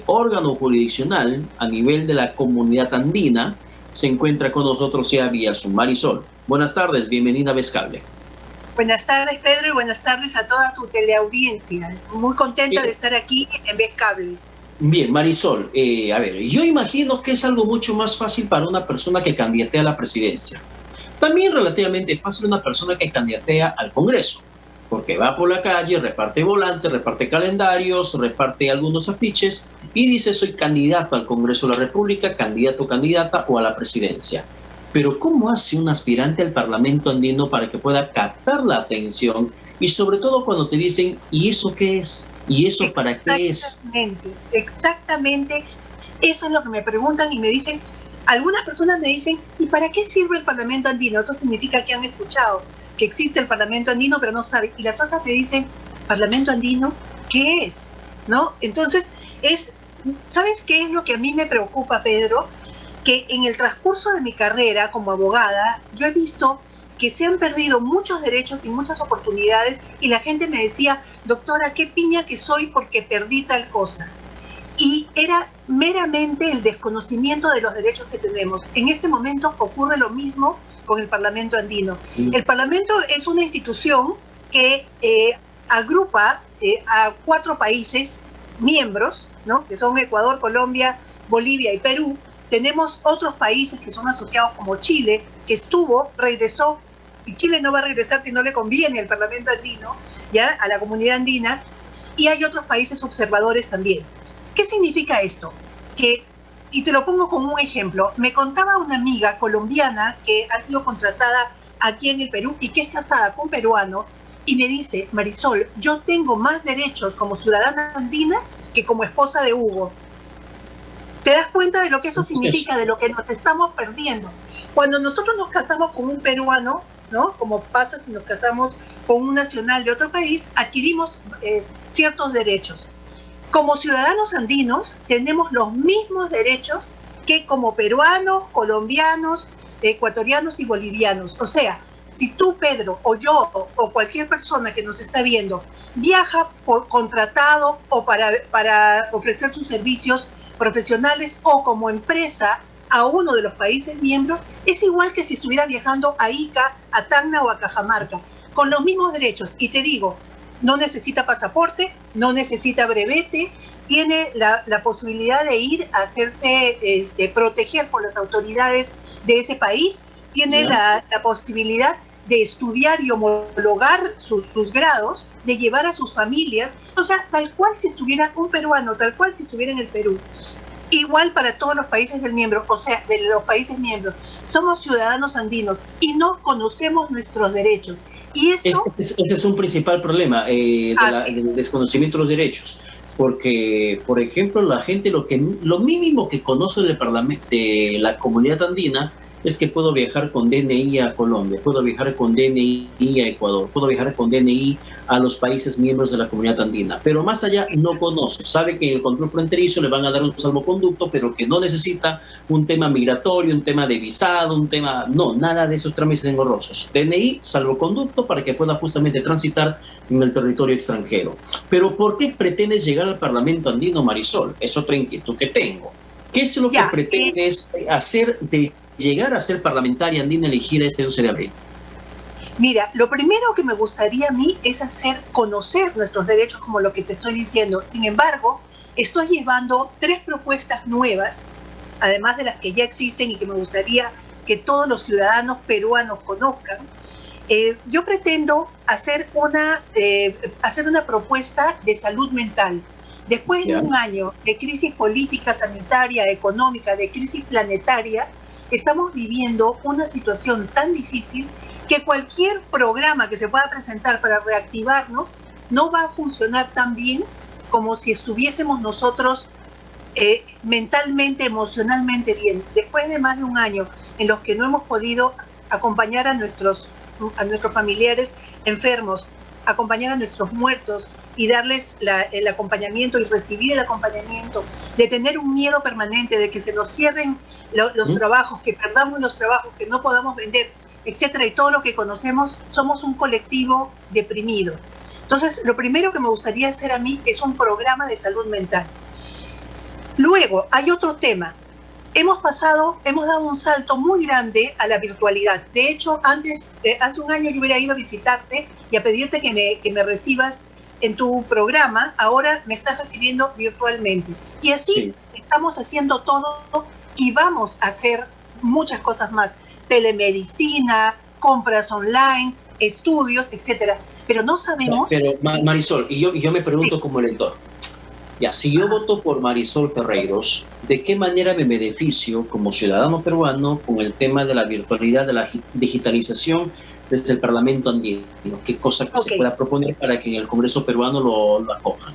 órgano jurisdiccional a nivel de la comunidad andina. Se encuentra con nosotros ya vía Zoom. Marisol, buenas tardes, bienvenida a Vescable. Buenas tardes, Pedro, y buenas tardes a toda tu teleaudiencia. Muy contenta de estar aquí en Vescable. Bien, Marisol, a ver, yo imagino que es algo mucho más fácil para una persona que candidatea a la presidencia. También relativamente fácil una persona que candidatea al Congreso, porque va por la calle, reparte volantes, reparte calendarios, reparte algunos afiches y dice soy candidato al Congreso de la República, candidato o candidata o a la presidencia. Pero ¿cómo hace un aspirante al Parlamento andino para que pueda captar la atención? Y sobre todo cuando te dicen, ¿y eso qué es? ¿Y eso para qué es? Exactamente. Eso es lo que me preguntan y me dicen, algunas personas me dicen, ¿y para qué sirve el Parlamento andino? Eso significa que han escuchado que existe el Parlamento andino, pero no saben. Y las otras me dicen, ¿Parlamento andino? ¿Qué es? ¿No? Entonces, ¿sabes qué es lo que a mí me preocupa, Pedro? Que en el transcurso de mi carrera como abogada, yo he visto que se han perdido muchos derechos y muchas oportunidades y la gente me decía, doctora, qué piña que soy porque perdí tal cosa. Y era meramente el desconocimiento de los derechos que tenemos. En este momento ocurre lo mismo con el Parlamento andino. El Parlamento es una institución que agrupa a 4 países miembros, ¿no? Que son Ecuador, Colombia, Bolivia y Perú. Tenemos otros países que son asociados como Chile, que regresó, y Chile no va a regresar si no le conviene al Parlamento andino, ya a la comunidad andina, y hay otros países observadores también. ¿Qué significa esto? Y te lo pongo como un ejemplo. Me contaba una amiga colombiana que ha sido contratada aquí en el Perú y que es casada con un peruano, y me dice, Marisol, yo tengo más derechos como ciudadana andina que como esposa de Hugo. ¿Te das cuenta de lo que eso significa, de lo que nos estamos perdiendo? Cuando nosotros nos casamos con un peruano, ¿no? Como pasa si nos casamos con un nacional de otro país, adquirimos ciertos derechos. Como ciudadanos andinos tenemos los mismos derechos que como peruanos, colombianos, ecuatorianos y bolivianos. O sea, si tú, Pedro, o yo, o cualquier persona que nos está viendo, viaja por contratado o para ofrecer sus servicios profesionales o como empresa a uno de los países miembros, es igual que si estuviera viajando a Ica, a Tacna o a Cajamarca, con los mismos derechos. Y te digo, no necesita pasaporte, no necesita brevete, tiene la posibilidad de ir a hacerse proteger por las autoridades de ese país, tiene la posibilidad de estudiar y homologar sus grados, de llevar a sus familias, o sea, tal cual si estuviera un peruano, tal cual si estuviera en el Perú. Igual para todos los países del miembro, o sea, de los países miembros. Somos ciudadanos andinos y no conocemos nuestros derechos. Y esto... Ese es un principal problema del desconocimiento de los derechos. Porque, por ejemplo, la gente lo mínimo que conoce del Parlamento, de la comunidad andina, es que puedo viajar con DNI a Colombia, puedo viajar con DNI a Ecuador, puedo viajar con DNI a los países miembros de la comunidad andina. Pero más allá no conoce, sabe que en el control fronterizo le van a dar un salvoconducto, pero que no necesita un tema migratorio, un tema de visado, nada de esos trámites engorrosos. DNI, salvoconducto para que pueda justamente transitar en el territorio extranjero. Pero ¿por qué pretendes llegar al Parlamento andino, Marisol? Es otra inquietud que tengo. ¿Qué es lo que pretendes hacer de llegar a ser parlamentaria andina elegida este 11 de abril? Mira, lo primero que me gustaría a mí es conocer nuestros derechos, como lo que te estoy diciendo. Sin embargo, estoy llevando 3 propuestas nuevas, además de las que ya existen y que me gustaría que todos los ciudadanos peruanos conozcan. Yo pretendo hacer una propuesta de salud mental. Después de un año de crisis política, sanitaria, económica, de crisis planetaria, estamos viviendo una situación tan difícil que cualquier programa que se pueda presentar para reactivarnos no va a funcionar tan bien como si estuviésemos nosotros mentalmente, emocionalmente bien. Después de más de un año en los que no hemos podido acompañar a nuestros familiares enfermos, acompañar a nuestros muertos y darles el acompañamiento y recibir el acompañamiento, de tener un miedo permanente de que se nos cierren los trabajos, que perdamos los trabajos, que no podamos vender, etcétera, y todo lo que conocemos, somos un colectivo deprimido. Entonces, lo primero que me gustaría hacer a mí es un programa de salud mental. Luego, hay otro tema. Hemos dado un salto muy grande a la virtualidad. De hecho, hace un año yo hubiera ido a visitarte y a pedirte que me recibas en tu programa. Ahora me estás recibiendo virtualmente. Y así estamos haciendo todo y vamos a hacer muchas cosas más. Telemedicina, compras online, estudios, etcétera. Pero no sabemos... Pero Marisol, y yo me pregunto como elector, ya, si yo voto por Marisol Ferreiros, ¿de qué manera me beneficio como ciudadano peruano con el tema de la virtualidad, de la digitalización desde el Parlamento andino? ¿Qué cosa que se pueda proponer para que en el Congreso peruano lo acojan?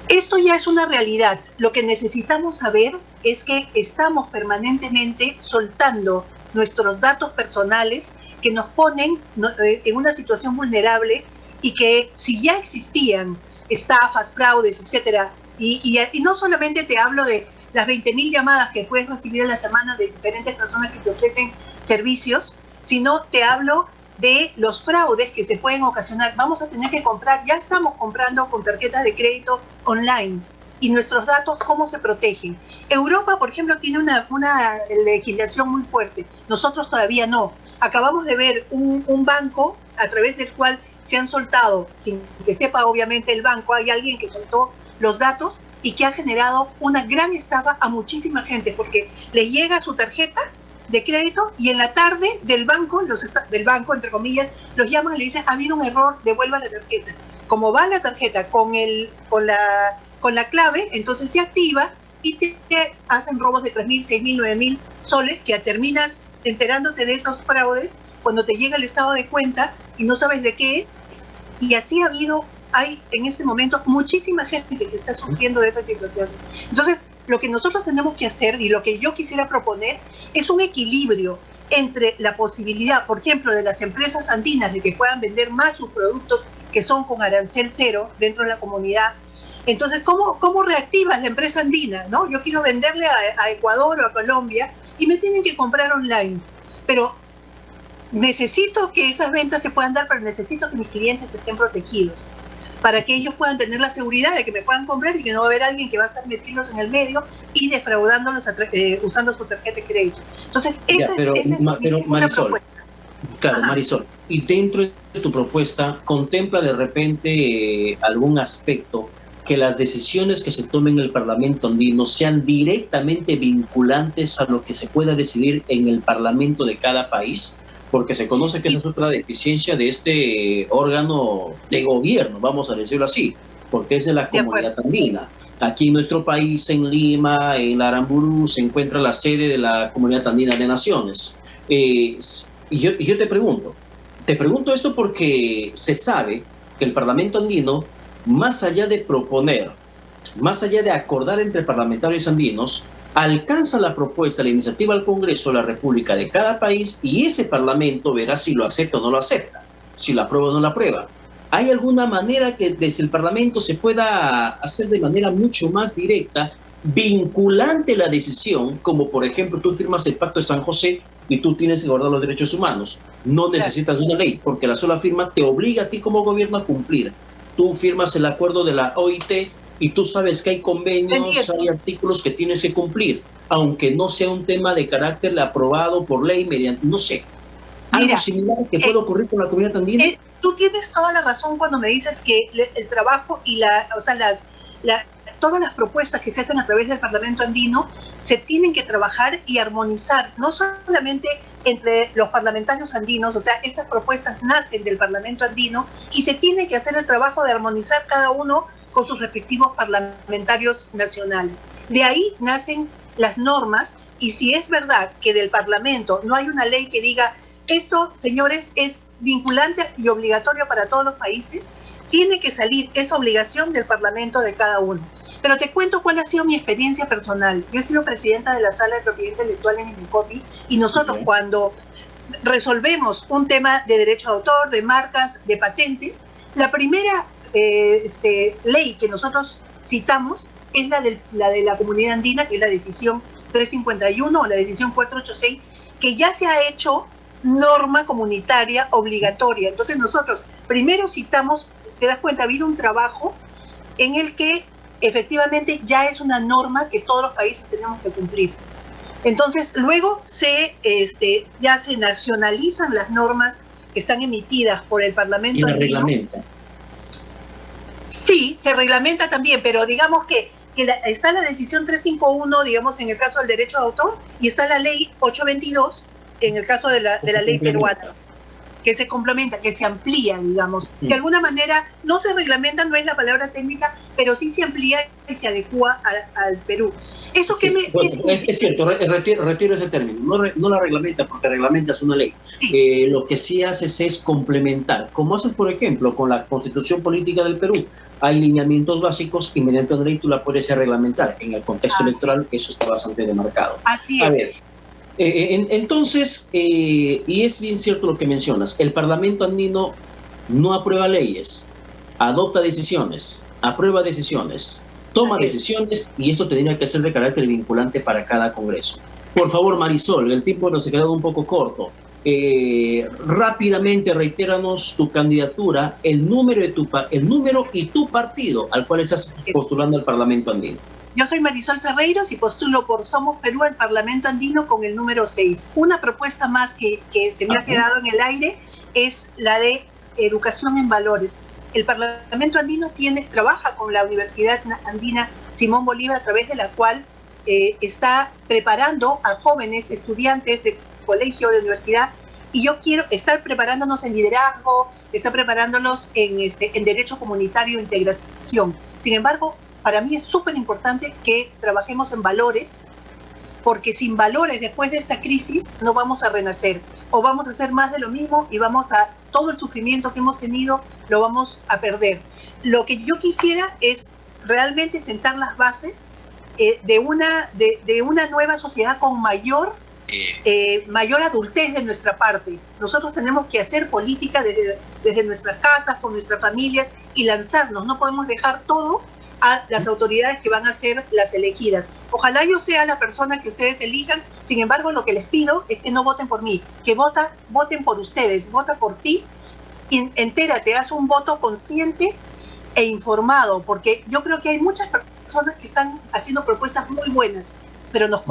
Esto ya es una realidad. Lo que necesitamos saber es que estamos permanentemente soltando nuestros datos personales que nos ponen en una situación vulnerable y que si ya existían estafas, fraudes, etcétera, y no solamente te hablo de las 20.000 llamadas que puedes recibir a la semana de diferentes personas que te ofrecen servicios, sino te hablo de los fraudes que se pueden ocasionar. Vamos a tener que comprar, ya estamos comprando con tarjetas de crédito online, y nuestros datos, ¿cómo se protegen? Europa, por ejemplo, tiene una legislación muy fuerte, nosotros todavía no. Acabamos de ver un banco a través del cual se han soltado, sin que sepa obviamente el banco, hay alguien que soltó los datos y que ha generado una gran estafa a muchísima gente, porque le llega su tarjeta de crédito y en la tarde del banco, entre comillas, los llaman y le dicen, ha habido un error, devuelva la tarjeta. Como va la tarjeta con la clave, entonces se activa y te hacen robos de 3.000, 6.000, 9.000 soles, que terminas enterándote de esos fraudes cuando te llega el estado de cuenta y no sabes de qué es. Y así hay en este momento muchísima gente que está sufriendo de esas situaciones. Entonces, lo que nosotros tenemos que hacer y lo que yo quisiera proponer es un equilibrio entre la posibilidad, por ejemplo, de las empresas andinas de que puedan vender más sus productos que son con arancel cero dentro de la comunidad. Entonces, ¿cómo reactivas la empresa andina? ¿No? Yo quiero venderle a Ecuador o a Colombia y me tienen que comprar online. Pero necesito que esas ventas se puedan dar, pero necesito que mis clientes estén protegidos para que ellos puedan tener la seguridad de que me puedan comprar y que no va a haber alguien que va a estar metiéndose en el medio y defraudándolos usando su tarjeta de crédito. Entonces, esa es una propuesta. Claro, ajá. Marisol, y dentro de tu propuesta, ¿contempla de repente algún aspecto que las decisiones que se tomen en el Parlamento andino sean directamente vinculantes a lo que se pueda decidir en el Parlamento de cada país? Porque se conoce que esa es otra deficiencia de este órgano de gobierno, vamos a decirlo así, porque es de la comunidad andina. Aquí en nuestro país, en Lima, en Aramburú, se encuentra la sede de la Comunidad Andina de Naciones. Y yo te pregunto esto porque se sabe que el Parlamento andino, más allá de proponer, más allá de acordar entre parlamentarios andinos, alcanza la propuesta, la iniciativa al Congreso de la República de cada país y ese Parlamento verá si lo acepta o no lo acepta, si lo aprueba o no lo aprueba. ¿Hay alguna manera que desde el Parlamento se pueda hacer de manera mucho más directa, vinculante la decisión, como por ejemplo tú firmas el Pacto de San José y tú tienes que guardar los derechos humanos? No necesitas una ley, porque la sola firma te obliga a ti como gobierno a cumplir. Tú firmas el acuerdo de la OIT y tú sabes que hay convenios, hay artículos que tienes que cumplir, aunque no sea un tema de carácter aprobado por ley mediante, no sé, algo similar que puede ocurrir con la comunidad andina. Tú tienes toda la razón cuando me dices que el trabajo y todas las propuestas que se hacen a través del Parlamento andino se tienen que trabajar y armonizar, no solamente entre los parlamentarios andinos, o sea, estas propuestas nacen del Parlamento andino y se tiene que hacer el trabajo de armonizar cada uno con sus respectivos parlamentarios nacionales. De ahí nacen las normas, y si es verdad que del Parlamento no hay una ley que diga esto, señores, es vinculante y obligatorio para todos los países, tiene que salir esa obligación del Parlamento de cada uno. Pero te cuento cuál ha sido mi experiencia personal. Yo he sido presidenta de la Sala de Propiedad Intelectual en Indecopi, y nosotros cuando resolvemos un tema de derecho de autor, de marcas, de patentes, la primera ley que nosotros citamos es la de la comunidad andina, que es la decisión 351 o la decisión 486, que ya se ha hecho norma comunitaria obligatoria. Entonces nosotros primero citamos, te das cuenta, ha habido un trabajo en el que efectivamente ya es una norma que todos los países tenemos que cumplir. Entonces, luego ya se nacionalizan las normas que están emitidas por el Parlamento andino. ¿Y la reglamenta? Sí, se reglamenta también, pero digamos que está la decisión 351, digamos, en el caso del derecho de autor, y está la ley 822, en el caso de la ley peruana, que se complementa, que se amplía, digamos. De alguna manera, no se reglamenta, no es la palabra técnica, pero sí se amplía y se adecua al Perú. Eso sí, es cierto, retiro ese término, no la reglamenta, porque reglamenta es una ley. Sí. Lo que sí haces es complementar, como haces, por ejemplo, con la Constitución Política del Perú. Hay lineamientos básicos y mediante una ley tú la puedes reglamentar. En el contexto electoral eso está bastante demarcado. Así es. A ver, entonces, y es bien cierto lo que mencionas, el Parlamento andino no aprueba leyes, adopta decisiones, aprueba decisiones, toma decisiones, y eso tendría que ser de carácter vinculante para cada congreso. Por favor, Marisol, el tiempo nos ha quedado un poco corto. Rápidamente reitéranos tu candidatura, el número y tu partido al cual estás postulando al Parlamento andino. Yo soy Marisol Ferreiros y postulo por Somos Perú al Parlamento andino con el número 6. Una propuesta más que se me ha quedado en el aire es la de educación en valores. El Parlamento andino trabaja con la Universidad Andina Simón Bolívar, a través de la cual está preparando a jóvenes estudiantes de colegio, de universidad, y yo quiero estar preparándonos en liderazgo, estar preparándonos en derecho comunitario e integración. Sin embargo, para mí es súper importante que trabajemos en valores, porque sin valores después de esta crisis no vamos a renacer, o vamos a hacer más de lo mismo y todo el sufrimiento que hemos tenido lo vamos a perder. Lo que yo quisiera es realmente sentar las bases de una nueva sociedad con mayor adultez de nuestra parte. Nosotros tenemos que hacer política desde nuestras casas, con nuestras familias, y lanzarnos. No podemos dejar todo a las autoridades que van a ser las elegidas. Ojalá yo sea la persona que ustedes elijan. Sin embargo, lo que les pido es que no voten por mí, que voten por ustedes, vota por ti, entérate, haz un voto consciente e informado, porque yo creo que hay muchas personas que están haciendo propuestas muy buenas, pero nos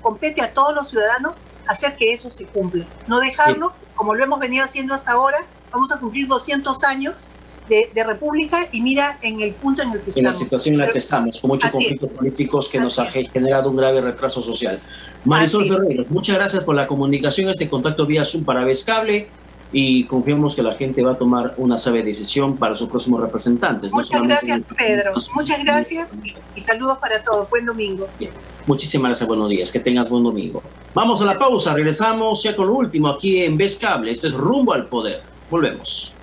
compete a todos los ciudadanos hacer que eso se cumpla. No dejarlo, como lo hemos venido haciendo hasta ahora. Vamos a cumplir 200 años de república y mira en el punto en el que estamos. En la situación en la que estamos, con muchos conflictos políticos que nos ha generado un grave retraso social. Marisol Ferreiros, muchas gracias por la comunicación, este contacto vía Zoom para Vez Cable, y confiamos que la gente va a tomar una sabia decisión para sus próximos representantes. Muchas gracias, Pedro. Muchas gracias y saludos para todos. Buen domingo. Bien. Muchísimas gracias, buenos días. Que tengas buen domingo. Vamos a la pausa, regresamos ya con lo último aquí en Vez Cable. Esto es Rumbo al Poder. Volvemos.